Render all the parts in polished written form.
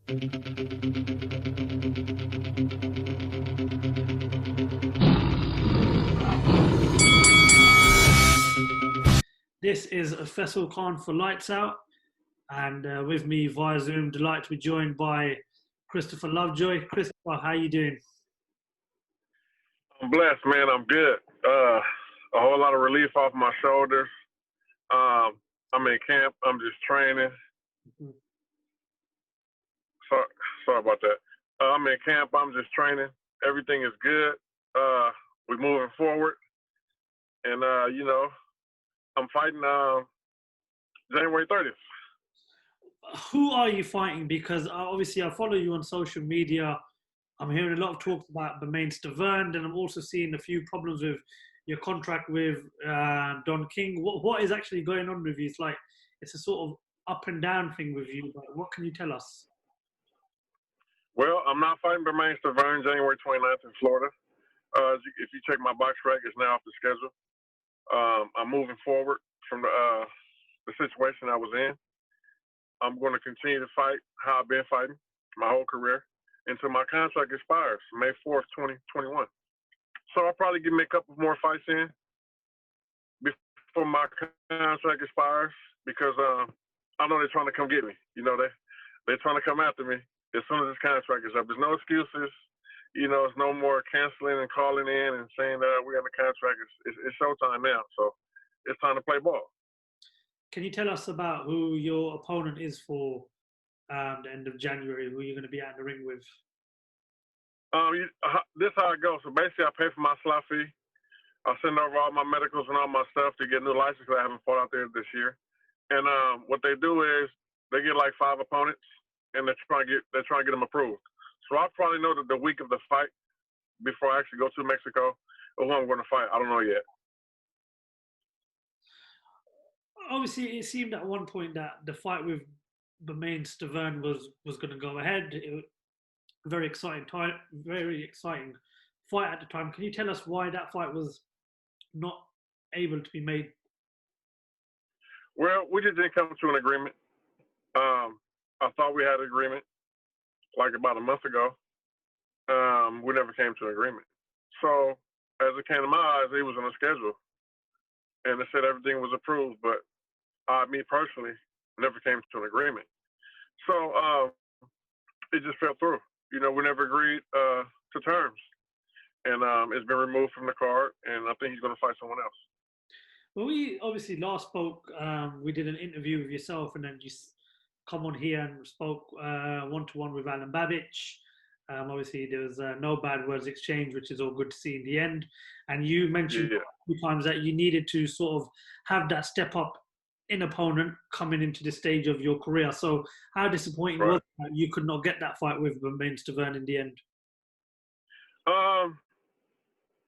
This is FAISAL Khan for Lights Out, and with me via Zoom, delighted to be joined by Christopher Lovejoy. Christopher, how you doing? I'm blessed, man. I'm good. A whole lot of relief off my shoulders. I'm in camp. I'm just training. Sorry about that. I'm in camp. I'm just training. Everything is good. We're moving forward, and I'm fighting January 30th. Who are you fighting? Because obviously I follow you on social media. I'm hearing a lot of talks about Bermane Stiverne, and I'm also seeing a few problems with your contract with Don King. What is actually going on with you? It's like it's a sort of up and down thing with you. But what can you tell us? Well, I'm not fighting Bermane Stiverne January 29th in Florida. If you check my box rec, it's now off the schedule. I'm moving forward from the situation I was in. I'm going to continue to fight how I've been fighting my whole career until my contract expires, May 4th, 2021. So I'll probably give me a couple more fights in before my contract expires because I know they're trying to come get me. You know, they're trying to come after me as soon as this contract is up. There's no excuses. You know, it's no more canceling and calling in and saying we got the contract. It's showtime now. So it's time to play ball. Can you tell us about who your opponent is for the end of January, who you're going to be out in the ring with? This is how it goes. So basically, I pay for my slot fee. I send over all my medicals and all my stuff to get a new license because I haven't fought out there this year. And what they do is they get like 5 opponents, and they're trying to get them approved. So I'll probably know that the week of the fight before I actually go to Mexico who I'm going to fight. I don't know yet. Obviously, it seemed at one point that the fight with Bermane Stiverne was going to go ahead. It was a very exciting fight at the time. Can you tell us why that fight was not able to be made? Well, we just didn't come to an agreement. I thought we had an agreement like about a month ago. We never came to an agreement. So as it came to my eyes, he was on a schedule. And they said everything was approved, but me personally never came to an agreement. So it just fell through. You know, we never agreed to terms. And it's been removed from the card, and I think he's going to fight someone else. Well, we obviously last spoke, we did an interview with yourself, and then you come on here and spoke one-to-one with Alan Babich. Obviously, there was no bad words exchanged, which is all good to see in the end. And you mentioned a few times that you needed to sort of have that step up in opponent coming into the stage of your career. So how disappointing was it that you could not get that fight with Bermane Stiverne in the end?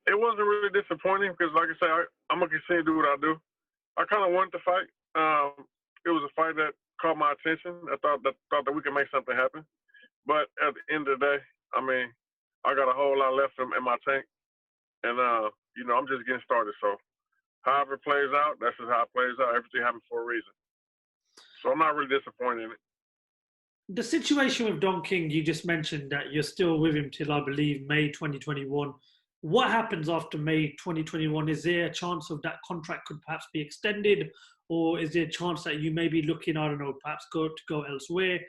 It wasn't really disappointing because, like I say, I'm going to continue to do what I do. I kind of wanted to fight. It was a fight that caught my attention. I thought that we could make something happen. But at the end of the day, I mean, I got a whole lot left in my tank. And, you know, I'm just getting started. So however it plays out, that's just how it plays out. Everything happens for a reason. So I'm not really disappointed in it. The situation with Don King, you just mentioned that you're still with him till, I believe, May 2021. What happens after May 2021? Is there a chance of that contract could perhaps be extended? Or is there a chance that you may be looking, I don't know, perhaps go elsewhere?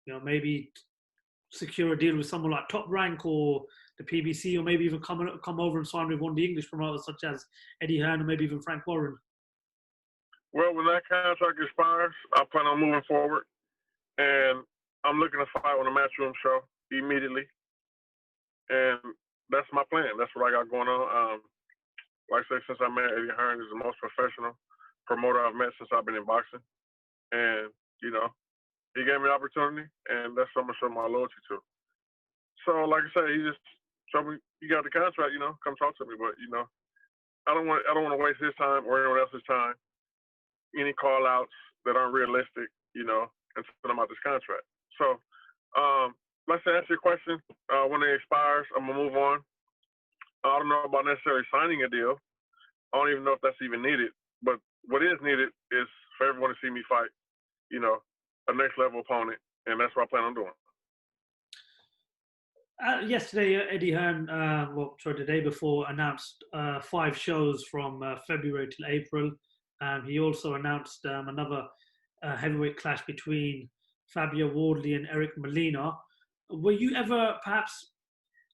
You know, maybe secure a deal with someone like Top Rank or the PBC, or maybe even come over and sign with one of the English promoters such as Eddie Hearn or maybe even Frank Warren? Well, when that contract expires, I plan on moving forward. And I'm looking to fight on a Matchroom show immediately. And that's my plan. That's what I got going on. Like I say, since I met Eddie Hearn, he's the most professional promoter I've met since I've been in boxing. And, you know, he gave me the opportunity, and that's what I'm going to show my loyalty to. So, like I say, he just told me, you got the contract, you know, come talk to me. But, you know, I don't want to waste his time or anyone else's time. Any call-outs that aren't realistic, you know, and put them out this contract. So, let's answer your question. When it expires, I'm going to move on. I don't know about necessarily signing a deal. I don't even know if that's even needed. But what is needed is for everyone to see me fight, you know, a next level opponent. And that's what I plan on doing. Yesterday, Eddie Hearn, the day before, announced 5 shows from February till April. He also announced another heavyweight clash between Fabio Wardley and Eric Molina. Were you ever perhaps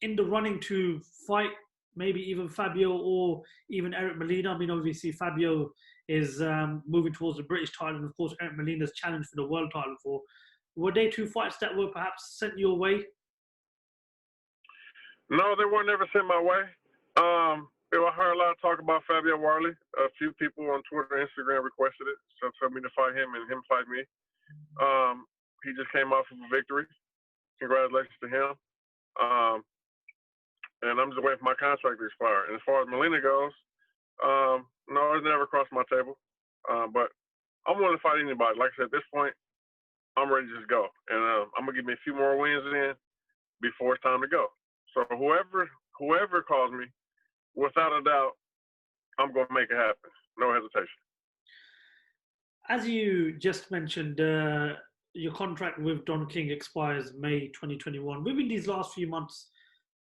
in the running to fight maybe even Fabio or even Eric Molina? I mean, obviously Fabio is moving towards the British title, and of course Eric Molina's challenge for the world title. For were they 2 fights that were perhaps sent your way? No, they weren't ever sent my way. I heard a lot of talk about Fabio Warley. A few people on Twitter and Instagram requested it, so told me to fight him and him fight me. He just came off of a victory. Congratulations to him. Um, and I'm just waiting for my contract to expire. And as far as Molina goes, no, it's never crossed my table. But I'm willing to fight anybody. Like I said, at this point, I'm ready to just go. And I'm gonna give me a few more wins in before it's time to go. So whoever calls me, without a doubt, I'm gonna make it happen. No hesitation. As you just mentioned, your contract with Don King expires May 2021. Within these last few months,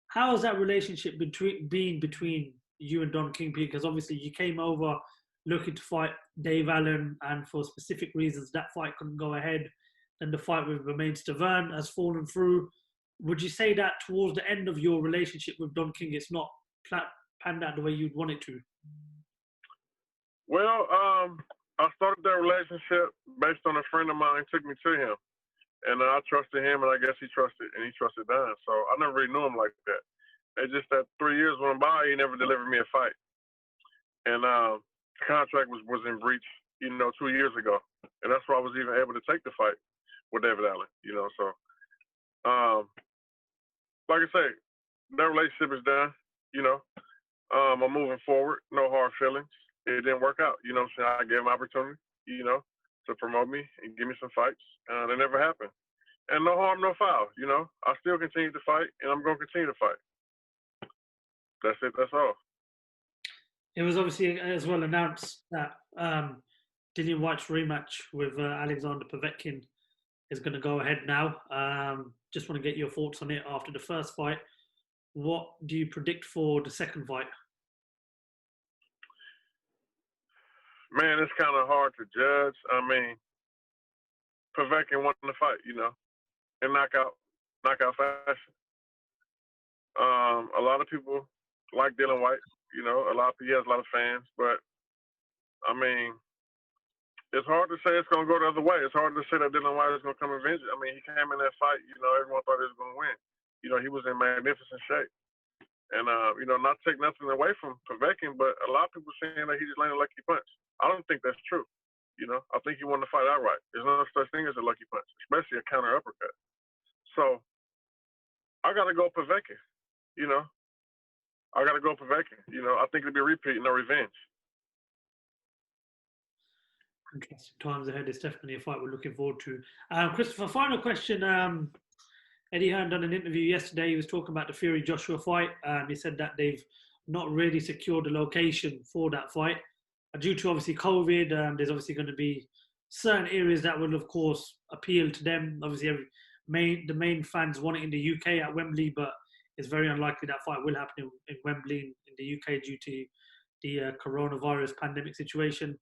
how has that relationship been between you and Don King? Because obviously you came over looking to fight Dave Allen, and for specific reasons that fight couldn't go ahead. Then the fight with Bermane Stiverne has fallen through. Would you say that towards the end of your relationship with Don King, it's not panned out the way you'd want it to? Well, I started that relationship based on a friend of mine took me to him, and I trusted him, and I guess he trusted Don. So I never really knew him like that. It's just that 3 years went by, he never delivered me a fight, and the contract was in breach, 2 years ago, and that's why I was even able to take the fight with David Allen. So like I say, that relationship is done. I'm moving forward. No hard feelings. It didn't work out. I gave him opportunity, to promote me and give me some fights. They never happened. And no harm, no foul. I still continue to fight, and I'm going to continue to fight. That's it. That's all. It was obviously as well announced that Dillian Whyte's rematch with Alexander Povetkin is going to go ahead now. Just want to get your thoughts on it after the first fight. What do you predict for the second fight? Man, it's kind of hard to judge. I mean, Povetkin won the fight, in knockout fashion. A lot of people like Dillian Whyte. He has a lot of fans, but I mean, it's hard to say it's going to go the other way. It's hard to say that Dillian Whyte is going to come avenge it. I mean, he came in that fight, everyone thought he was going to win. He was in magnificent shape. And, not take nothing away from Povetkin, but a lot of people saying that he just landed a lucky punch. I don't think that's true. I think he won the fight outright. There's no such thing as a lucky punch, especially a counter uppercut. So I got to go Povetkin. I got to go Povetkin. I think it'll be a repeat, no revenge. Interesting times ahead. It's definitely a fight we're looking forward to. Christopher, final question. Eddie Hearn done an interview yesterday. He was talking about the Fury Joshua fight. He said that they've not really secured a location for that fight. Due to obviously COVID, there's obviously going to be certain areas that will, of course, appeal to them. Obviously, the main fans want it in the UK at Wembley, but it's very unlikely that fight will happen in Wembley in the UK due to the coronavirus pandemic situation.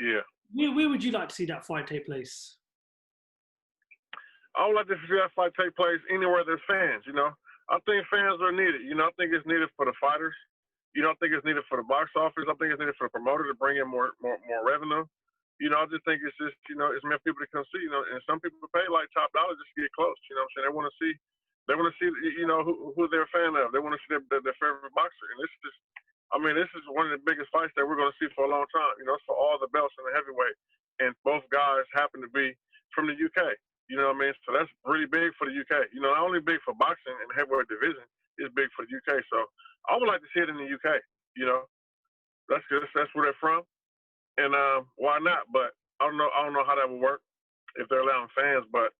Yeah. Where would you like to see that fight take place? I would like to see that fight take place anywhere there's fans, I think fans are needed. I think it's needed for the fighters. I think it's needed for the box office. I think it's needed for the promoter to bring in more revenue. I just think it's just, it's meant for people to come see, and some people pay like top dollar just to get close. They want to see, who they're a fan of. They want to see their favorite boxer. And this is one of the biggest fights that we're going to see for a long time. It's for all the belts in the heavyweight. And both guys happen to be from the UK. So that's really big for the UK. Not only big for boxing and heavyweight division, it's big for the UK. So I would like to see it in the UK. That's good. That's where they're from. And why not? But I don't know how that would work if they're allowing fans. But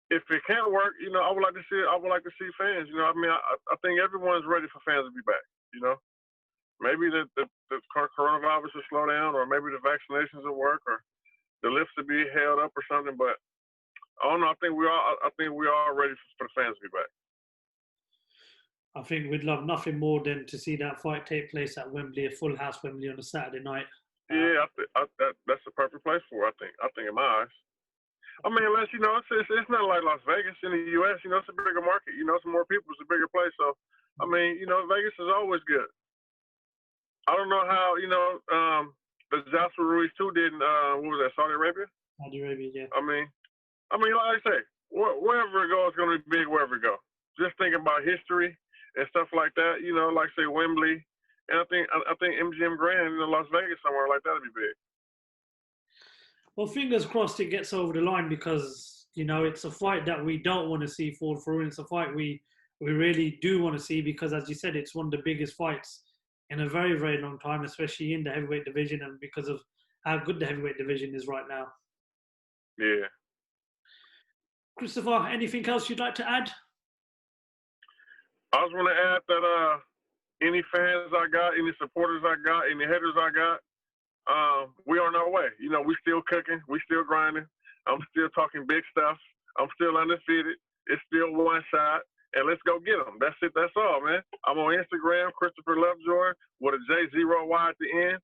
if it can't work, I would like to see it. I would like to see fans. I think everyone's ready for fans to be back. Maybe the coronavirus will slow down, or maybe the vaccinations will work, or the lifts will be held up or something. But I don't know. I think we are ready for the fans to be back. I think we'd love nothing more than to see that fight take place at Wembley, a full house Wembley on a Saturday night. Yeah, that's the perfect place for it, I think in my eyes. I mean, unless, it's not like Las Vegas in the U.S., it's a bigger market, it's more people, it's a bigger place. So, I mean, Vegas is always good. I don't know how, the Joshua Ruiz too did in, what was that, Saudi Arabia? Saudi Arabia, yeah. I mean, like I say, wherever it goes, it's going to be big wherever it goes. Just thinking about history and stuff like that, like say Wembley, and I think MGM Grand, Las Vegas, somewhere like that would be big. Well, fingers crossed it gets over the line because, it's a fight that we don't want to see fall through. And it's a fight we really do want to see because, as you said, it's one of the biggest fights in a very, very long time, especially in the heavyweight division and because of how good the heavyweight division is right now. Yeah. Christopher, anything else you'd like to add? I was going to add that any fans I got, any supporters I got, any haters I got, we on our way. We still cooking, we still grinding. I'm still talking big stuff. I'm still undefeated. It's still one shot, and let's go get them. That's it. That's all, man. I'm on Instagram, Christopher Lovejoy, with a J0Y at the end.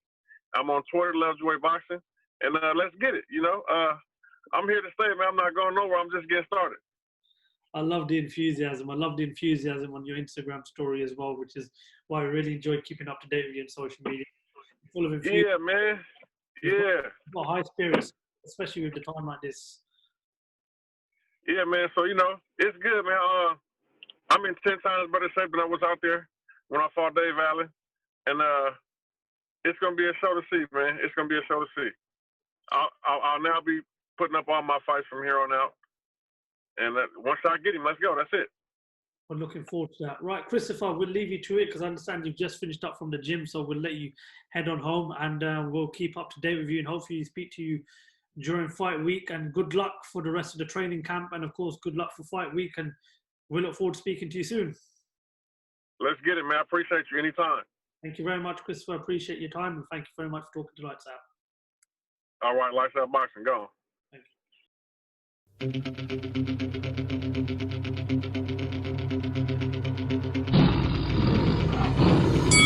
I'm on Twitter, Lovejoy Boxing, and let's get it. I'm here to stay, man. I'm not going nowhere. I'm just getting started. I love the enthusiasm. I love the enthusiasm on your Instagram story as well, which is why I really enjoy keeping up to date with you on social media. Full of enthusiasm. Yeah, man. Yeah. Got high spirits, especially with the time like this. Yeah, man. So, it's good, man. I'm in 10 times better shape than I was out there when I fought Dave Allen. And it's going to be a show to see, man. It's going to be a show to see. I'll now be putting up all my fights from here on out. And once I get him, let's go. That's it. We're looking forward to that. Right, Christopher, we'll leave you to it because I understand you've just finished up from the gym, so we'll let you head on home and we'll keep up to date with you and hopefully speak to you during fight week. And good luck for the rest of the training camp and, of course, good luck for fight week. And we look forward to speaking to you soon. Let's get it, man. I appreciate you anytime. Thank you very much, Christopher. I appreciate your time and thank you very much for talking to Lights Out. All right, Lights Out Boxing, go on. Thank you.